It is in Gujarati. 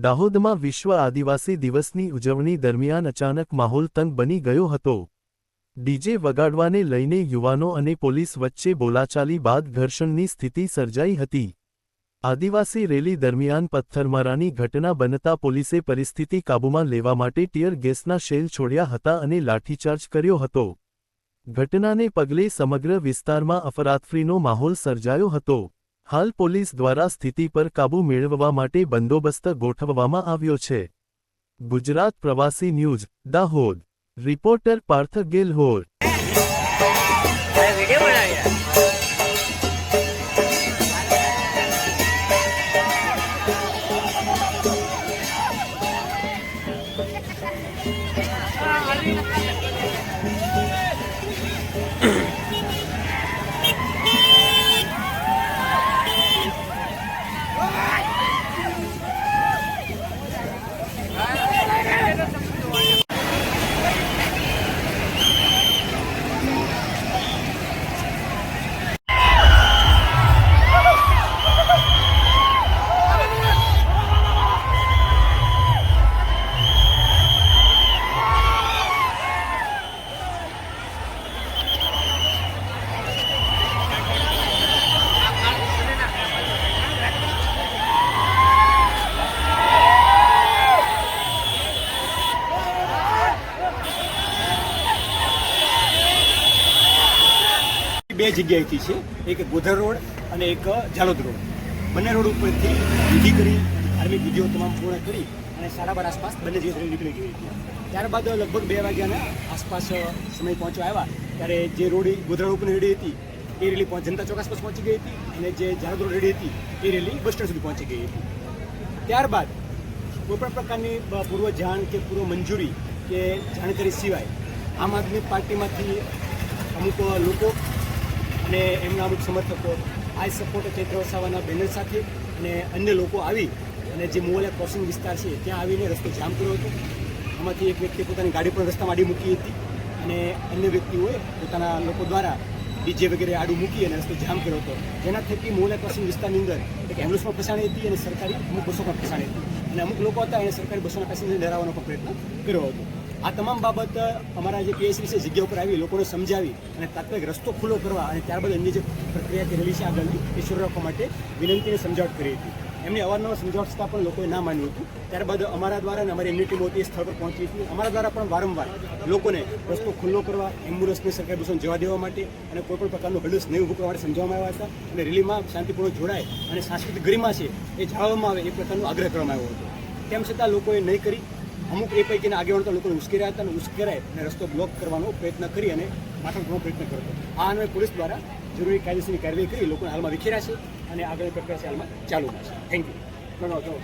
દાહોદમાં વિશ્વ આદિવાસી દિવસની ઉજવણી દરમિયાન અચાનક માહોલ તંગ બની ગયો હતો। ડીજે વગાડવાને લઈને યુવાનો અને પોલીસ વચ્ચે બોલાચાલી બાદ ઘર્ષણની સ્થિતિ સર્જાઈ હતી। આદિવાસી રેલી દરમિયાન પથ્થરમારાની ઘટના બનતા પોલીસે પરિસ્થિતિ કાબૂમાં લેવા માટે ટીયર ગેસના શેલ છોડ્યા હતા અને લાઠીચાર્જ કર્યો હતો। ઘટનાને પગલે સમગ્ર વિસ્તારમાં અફરાતફરીનો માહોલ સર્જાયો હતો। હાલ પોલીસ દ્વારા સ્થિતિ પર કાબૂ મેળવવા માટે બંદોબસ્ત ગોઠવવામાં આવ્યો છે। ગુજરાત પ્રવાસી ન્યૂઝ દાહોદ, રિપોર્ટર પાર્થ ગેલહોર। બે જગ્યાએથી છે, એક ગોધર રોડ અને એક ઝાલોદ રોડ। બંને રોડ ઉપરથી વિધિ કરી ધાર્મિક વિધિઓ તમામ પૂર્ણ કરી અને 12:30 આસપાસ બંને જગ્યાએ નીકળી ગઈ હતી। ત્યારબાદ લગભગ 2 વાગ્યાના આસપાસ સમય પહોંચવા આવ્યા ત્યારે જે રોડ ગોધર રોડ ઉપરની રેડી હતી એ રેલી જનતા ચોક આસપાસ પહોંચી ગઈ હતી અને જે ઝાલોદ રોડ રેડી હતી એ રેલી બસ સ્ટેન્ડ સુધી પહોંચી ગઈ હતી। ત્યારબાદ કોઈપણ પ્રકારની પૂર્વ જાણ કે પૂર્વ મંજૂરી કે જાણકારી સિવાય આમ આદમી પાર્ટીમાંથી અમુક લોકો અને એમના અમુક સમર્થકો આઈ સપોર્ટ ચૈત્ર વસાવાના બેનર સાથે અને અન્ય લોકો આવી અને જે મોવાલિયા ક્રોસિંગ વિસ્તાર છે ત્યાં આવીને રસ્તો જામ કર્યો હતો। આમાંથી એક વ્યક્તિ પોતાની ગાડી પણ રસ્તામાં આડી મૂકી હતી અને અન્ય વ્યક્તિઓએ પોતાના લોકો દ્વારા ડીજે વગેરે આડું મૂકી અને રસ્તો જામ કર્યો હતો, જેના થકી મોવાલિયા ક્રોસિંગ વિસ્તારની અંદર એક એમ્બ્યુલન્સ પણ ફસાણી હતી અને સરકારી અમુક બસો પણ ફસાણી હતી અને અમુક લોકો હતા એને સરકારી બસોના પેસેન્જર ડરાવવાનો પણ પ્રયત્ન કર્યો હતો। આ તમામ બાબત અમારા જે પીએસસી છે જગ્યા ઉપર આવી લોકોને સમજાવી અને તાત્કાલિક રસ્તો ખુલ્લો કરવા અને ત્યારબાદ અન્ય જે પ્રક્રિયા કરેલી છે આગળની એ શરૂ રાખવા માટે વિનંતીને સમજાવટ કરી હતી। એમને અવારનવાર સમજાવટ છતાં પણ લોકોએ ના માન્યું હતું। ત્યારબાદ અમારા દ્વારા અને અમારી એમની ટીમો હતી સ્થળ પર પહોંચી હતી। અમારા દ્વારા પણ વારંવાર લોકોને રસ્તો ખુલ્લો કરવા, એમ્બ્યુલન્સને સરકારી બસોને જવા દેવા માટે અને કોઈપણ પ્રકારનું હડસ નહીં ઊભું કરવા માટે સમજાવવામાં આવ્યા હતા અને રેલીમાં શાંતિપૂર્વક જોડાય અને સાંસ્કૃતિક ગરિમા છે એ જાળવવામાં આવે એ પ્રકારનો આગ્રહ કરવામાં આવ્યો હતો। તેમ છતાં લોકોએ નહીં કરી અમુક એ પૈકીના આગેવાનો લોકોને ઉશ્કેર્યા હતા અને ઉશ્કેરાય અને રસ્તો બ્લોક કરવાનો પ્રયત્ન કરી અને માથાનો કરવાનો પ્રયત્ન કર્યો હતો। આ અન્વયે પોલીસ દ્વારા જરૂરી કાયદેસરની કાર્યવાહી કરી લોકોને હાલમાં વિખેર્યા છે અને આગળની પ્રક્રિયા હાલમાં ચાલુમાં છે। Thank you.